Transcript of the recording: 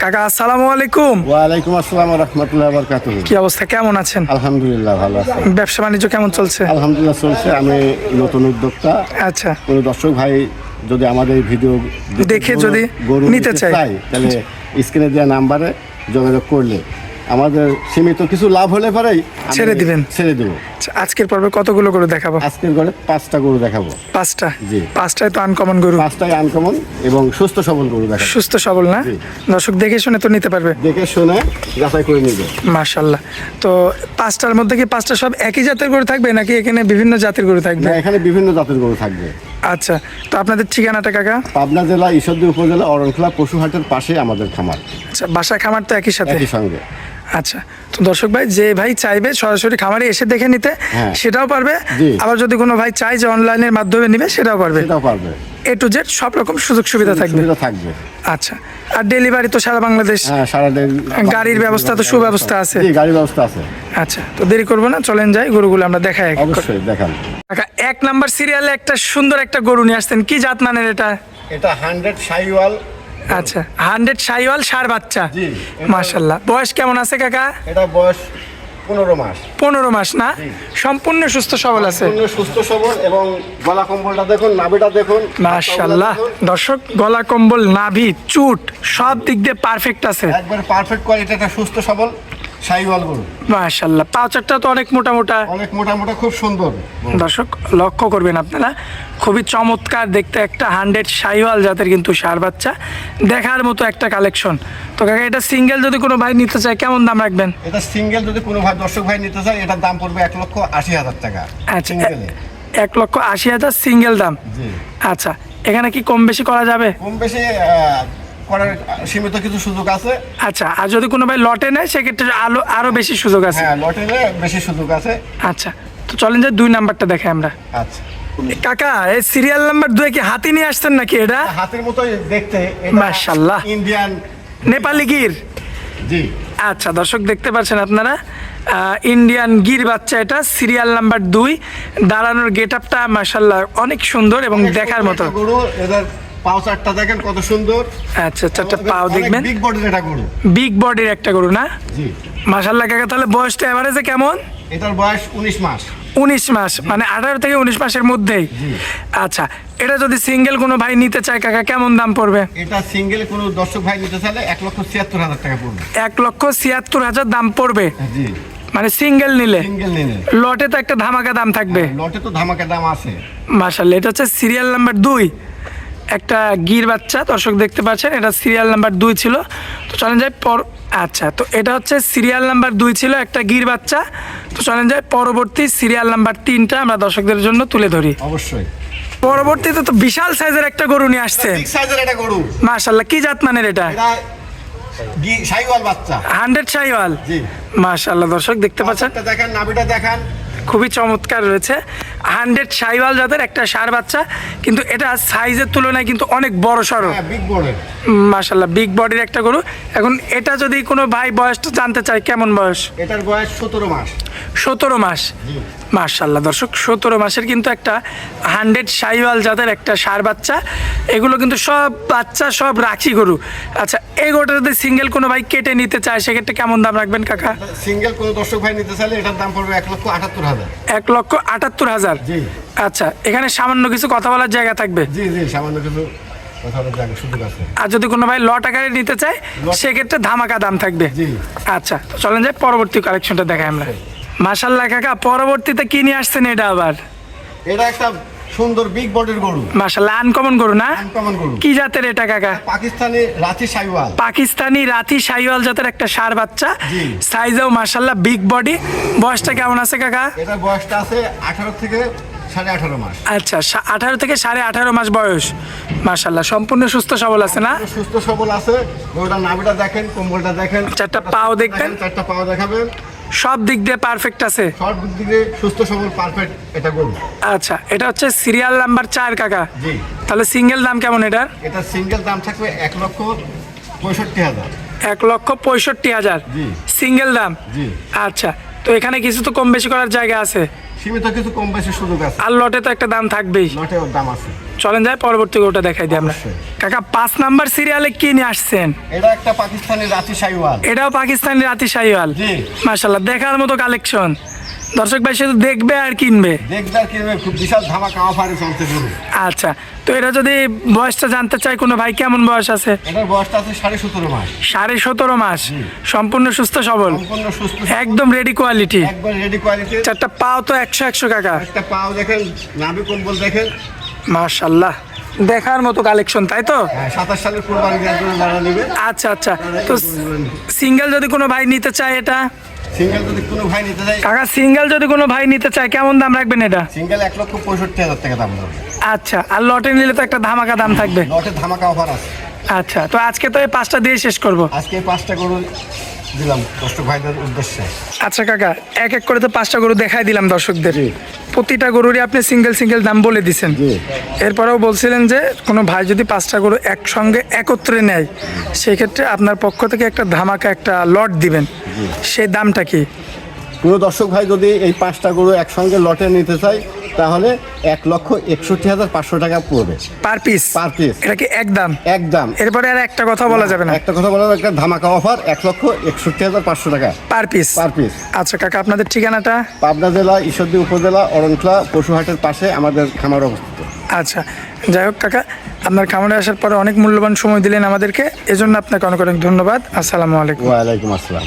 কাকা আসসালামু আলাইকুম। ওয়ালাইকুম আসসালাম ওয়া রাহমাতুল্লাহি ওয়া বারাকাতুহু। কি অবস্থা, কেমন আছেন? আলহামদুলিল্লাহ ভালো আছি। ব্যবসা বাণিজ্য কেমন চলছে? আলহামদুলিল্লাহ চলছে। আমি নতুন উদ্যোক্তা। আচ্ছা, কোনো দর্শক ভাই যদি আমাদের এই ভিডিও দেখে যদি গরু নিতে চায় তাহলে স্ক্রিনে দেওয়া নাম্বারে যোগাযোগ করলে আমাদের সীমিত কিছু লাভ হলে পরেই ছেড়ে দিবেন। ছেড়ে দেবো। আচ্ছা, আজকের পর্বে কতগুলো গরু দেখাবো? আজকের ঘরে 5টা গরু দেখাবো। 5টা? জি। 5টায় তো আনকমন গরু, 5টাই আনকমন এবং সুস্থ সবল গরু দেখাবো। সুস্থ সবল না? জি। দর্শক দেখে শুনে তো নিতে পারবে। দেখে শুনে যাচাই করে নিবে। মাশাআল্লাহ। তো 5টার মধ্যে কি 5টা সব একই জাতের গরু থাকবে নাকি এখানে বিভিন্ন জাতের গরু থাকবে? না, এখানে বিভিন্ন জাতের গরু থাকবে। আচ্ছা, তো আপনাদের ঠিকানাটা কাকা? পাবনা জেলা ঈশ্বরদী উপজেলা অরণখোলা পশুহাটের পাশে আমাদের খামার। আচ্ছা, বাসা খামার তো একই সাথে? একই সঙ্গে। আচ্ছা, তো দর্শক ভাই যে ভাই চাইবে সরাসরি খামারে এসে দেখে নিতে হ্যাঁ। সেটাও পারবে। জি। আবার যদি কোনো ভাই চাই যে অনলাইনের মাধ্যমে নিবে সেটাও পারবে। সেটাও পারবে। A to Z সব রকম সুযোগ সুবিধা থাকবে। সুবিধা থাকবে। আচ্ছা, আর ডেলিভারি তো সারা বাংলাদেশ? হ্যাঁ, সারাদিন গাড়ির ব্যবস্থা তো সুব্যবস্থা আছে? জি, গাড়ির ব্যবস্থা আছে। আচ্ছা, তো দেরি করবো না, চলেন যাই গরুগুলো আমরা দেখাই। অবশ্যই দেখান। কাকা, 1 নাম্বার সিরিয়ালে একটা সুন্দর একটা গরু নিয়ে আসছেন, কি জাত মানের এটা? এটা 100 শাইওয়াল। আচ্ছা, 100 শাইওয়াল ষাঁড় বাচ্চা। জি। মাশাআল্লাহ। বয়স কেমন আছে কাকা? এটা বয়স 15 মাস। 15 মাস না? জি। সম্পূর্ণ সুস্থ সবল আছে? পূর্ণ সুস্থ সবল এবং গলা কম্বলটা দেখুন, নাভিটা দেখুন। মাশাআল্লাহ। দর্শক, গলা কম্বল, নাভি, চুট সব দিক দিয়ে পারফেক্ট আছে। একবারে পারফেক্ট কোয়ালিটি, একটা সুস্থ সবল শাইওয়াল গরু। মাশাআল্লাহ। পাঁচটা তো অনেক মোটা মোটা। অনেক মোটা খুব সুন্দর। দর্শক লক্ষ্য করবেন আপনারা, খুবই চমৎকার দেখতে একটা 100 শাইওয়াল জাতের কিন্তু ষাঁড় বাচ্চা, দেখার মতো একটা কালেকশন। তো কাকা, এটা সিঙ্গেল যদি কোনো ভাই নিতে চায় কেমন দাম রাখবেন? এটা সিঙ্গেল যদি কোনো ভাই দর্শক ভাই নিতে চায়, এটার দাম পড়বে 1,80,000 টাকা। আচ্ছা, সিঙ্গেলে 1,80,000 সিঙ্গেল দাম। জি। আচ্ছা, এখানে কি কম বেশি করা যাবে? কম বেশি করার সীমিত কিছু সুযোগ আছে। আচ্ছা, আর যদি কোনো ভাই লটে নেয় সেক্ষেত্রে আরো বেশি সুযোগ আছে? হ্যাঁ, লটেলে বেশি সুযোগ আছে। আচ্ছা, তো চলেন যে 2 নাম্বারটা দেখে আমরা। আচ্ছা, কাকা, এই সিরিয়াল নাম্বার 2 কি হাতি নিয়ে আসছেন নাকি এটা? হাতের মতোই দেখতে। মাশাআল্লাহ। ইন্ডিয়ান নেপালি গির? জি। আচ্ছা, দর্শক দেখতে পাচ্ছেন আপনারা, ইন্ডিয়ান গির বাচ্চা, এটা সিরিয়াল নাম্বার 2। দাঁড়ানোর গেট আপটা মাশাআল্লাহ অনেক সুন্দর এবং দেখার মতো। গরু, এদের পাও চারটা দেখেন কত সুন্দর। আচ্ছা, চারটা পাও দেখবেন। বিগ বডির এটা গরু। বিগ বডির একটা গরু না? জি। মাশাআল্লাহ কাকা, তাহলে বয়সটা এভারেজে কেমন? এটার বয়স 19 মাস। 19 মাস, মানে 18 থেকে 19 মাসের মধ্যেই? জি। আচ্ছা, এটা যদি সিঙ্গেল কোনো ভাই নিতে চায় কাকা কেমন দাম পড়বে? এটা সিঙ্গেল কোনো দর্শক ভাই নিতে চাইলে 1,76,000 টাকা পড়বে। 1,76,000 দাম পড়বে, জি। মানে সিঙ্গেল নিলে? সিঙ্গেল নিলে লটে তো একটা ধামাকা দাম থাকবে। লটে তো ধামাকা দাম আছে। মাশাআল্লাহ, এটা হচ্ছে সিরিয়াল নাম্বার 2 একটা গির বাচ্চা। দর্শক দেখতে পাচ্ছেন, এটা সিরিয়াল নাম্বার 2 ছিল। তো চলেন যাই আচ্ছা, তো এটা হচ্ছে সিরিয়াল নাম্বার 2 ছিল একটা গির বাচ্চা। তো চলেন যাই পরবর্তী সিরিয়াল নাম্বার 3টা আমরা দর্শকদের জন্য তুলে ধরি। অবশ্যই। পরবর্তীতে তো বিশাল সাইজের একটা গরু নিয়ে আসছে। বিগ সাইজের এটা গরু। মাশাআল্লাহ, কি জাত মানের এটা? এটা শাইওয়াল বাচ্চা। 100 শাইওয়াল? জি। মাশাআল্লাহ, দর্শক দেখতে পাচ্ছেন, পাঁচটা দেখেন, নাভিটা দেখেন। খুবই চমৎকার রয়েছে। 100 শাইওয়াল জাতের একটা ষাঁড় বাচ্চা, কিন্তু এটা সাইজের তুলনায় কিন্তু অনেক বড় সড়ো। হ্যাঁ, বিগ বডির। মাশাআল্লাহ, বিগ বডির একটা গরু। এখন এটা যদি কোনো ভাই বয়সটা জানতে চায় কেমন বয়স? এটার বয়স 17 মাস। 17 মাস? জি। মাশাআল্লাহ দর্শক, 17 মাসের কিন্তু একটা 100 শাইওয়াল জাতের একটা ষাঁড় বাচ্চা। এগুলো কিন্তু সব বাচ্চা, সব রাখি গরু। আচ্ছা, এই গরুটা যদি সিঙ্গেল কোনো ভাই কেটে নিতে চায় সেক্ষেত্রে কেমন দাম রাখবেন কাকা? সিঙ্গেল কোনো দর্শক ভাই নিতে চাইলে এটার দাম পড়বে 1,78,000। 1,78,000? জি। আচ্ছা, এখানে সামান্য কিছু কথা বলার জায়গা থাকবে? জি জি, সামান্য কিছু কথা বলার জায়গা সুযোগ আছে। আর যদি কোনো ভাই লট আকারে নিতে চায় সেক্ষেত্রে ধামাকা দাম থাকবে? জি। আচ্ছা, তো চলেন যাই পরবর্তী কালেকশনটা দেখাই আমরা। মাশাআল্লাহ কাকা, পরবর্তীতে কি নিয়ে আসছেন এটা আবার? এটা একটা সুন্দর বিগ বডির গরু। মাশাআল্লাহ, আনকমন গরু না? আনকমন গরু। কি জাতের এটা কাকা? পাকিস্তানি রাঁচি শাইওয়াল। পাকিস্তানি রাতি শাইওয়াল জাতের একটা ষাঁড় বাচ্চা। জি। সাইজেও মাশাআল্লাহ বিগ বডি। বয়সটা কেমন আছে কাকা? এটার বয়সটা আছে 18 থেকে 18.5 মাস। আচ্ছা, 18 থেকে 18.5 মাস বয়স। মাশাআল্লাহ, সম্পূর্ণ সুস্থ সবল আছে না? সুস্থ সবল আছে। গরুটার নাভিটা দেখেন, কম্বলটা দেখেন, চারটা পাও দেখবেন, চারটা পাও দেখাবেন, সব দিক দিয়ে পারফেক্ট আছে। সব দিক থেকে সুস্থ সবল পারফেক্ট এটা গরু। আচ্ছা, এটা হচ্ছে সিরিয়াল নাম্বার 4 কাকা। জি। তাহলে সিঙ্গেল দাম কেমন এটার? এটা সিঙ্গেল দাম থাকবে 1,65,000। 1,65,000? জি। সিঙ্গেল দাম? জি। আচ্ছা, তো এখানে কিছু তো কম বেশি করার জায়গা আছে? সীমিত কিছু কম বেশি সুযোগ আছে। আর লটে তো একটা দাম থাকবেই। লটে ওর দাম আছে। চলেন যাই পরবর্তী গরুটা দেখাই দিই আমরা। অবশ্যই। কাকা 5 নাম্বার সিরিয়ালে কি নিয়ে আসছেন? এটা একটা পাকিস্তানি রাঁচি শাহিওয়াল। এটাও পাকিস্তানি রাতি শাহিওয়াল। জি। মাশাআল্লাহ, দেখার মতো কালেকশন। দর্শক ভাই শুধু দেখবে আর কিনবে। দেখদার কিনবে, খুব বিশাল ধামাকা অফারে চলতে গরু। আচ্ছা, তো এটা যদি বয়সটা জানতে চাই কোনো ভাই, কেমন বয়স আছে? এটার বয়সটা আছে 17.5 মাস। 17.5 মাস, সম্পূর্ণ সুস্থ সবল, সম্পূর্ণ সুস্থ, একদম রেডি কোয়ালিটি। একবার রেডি কোয়ালিটি। চারটা পাও তো 100 কাকা। একটা পাও দেখেন, নাভি কম্বল দেখেন। মাশাআল্লাহ, দেখার মতো কালেকশন, তাই তো? হ্যাঁ, 27 সালের কুরবানি দেওয়ার জন্য যারা নেবে। আচ্ছা আচ্ছা, তো সিঙ্গেল যদি কোনো ভাই নিতে চায় এটা? সিঙ্গেল যদি কোনো ভাই নিতে চায়, কাকা সিঙ্গেল যদি কোনো ভাই নিতে চায় কেমন দাম রাখবেন এটা? সিঙ্গেল 1,65,000 টাকা দাম ধরবে। আচ্ছা, আর লটে নিলে তো একটা ধামাকা দাম থাকবে। লটে ধামাকা অফার আছে। আচ্ছা, তো আজকে তো এই 5টা দিয়ে শেষ করব। আজকে 5টা গরু দিলাম দর্শক ভাইদের উদ্দেশ্যে। আচ্ছা কাকা, এক এক করে তো 5টা গরু দেখাই দিলাম দর্শকদের। জি। প্রতিটা গরুরই আপনি সিঙ্গেল সিঙ্গেল দাম বলে দিছেন। জি। এরপরেও বলছিলেন যে কোনো ভাই যদি 5টা গরু একসঙ্গে একত্রে নেয়, সেক্ষেত্রে আপনার পক্ষ থেকে একটা ধামাকা একটা লট দিবেন। সেই দামটা কি? কোনো দর্শক ভাই যদি এই 5টা গরু একসঙ্গে লটে নিতে চায়, তাহলে 1,61,500 টাকা পড়বে পার পিস? Per piece. এটা কি একদম? একদম। এরপরে আর একটা কথা বলা যাবে না? একটা কথা বলা যাবে, একটা ধামাকা অফার 1,61,500 টাকা পার পিস? Per piece. আচ্ছা কাকা, আপনাদের ঠিকানাটা? পাবনা জেলা ঈশ্বরদী উপজেলা অরণখোলা পশুহাটের পাশে আমাদের খামার অবস্থিত। আচ্ছা, যাই হোক কাকা, আপনার খামারে আসার পরে অনেক মূল্যবান সময় দিলেন আমাদেরকে, এজন্য আপনাকে অনেক অনেক ধন্যবাদ। আসসালামু আলাইকুম। ওয়ালাইকুম আসসালাম।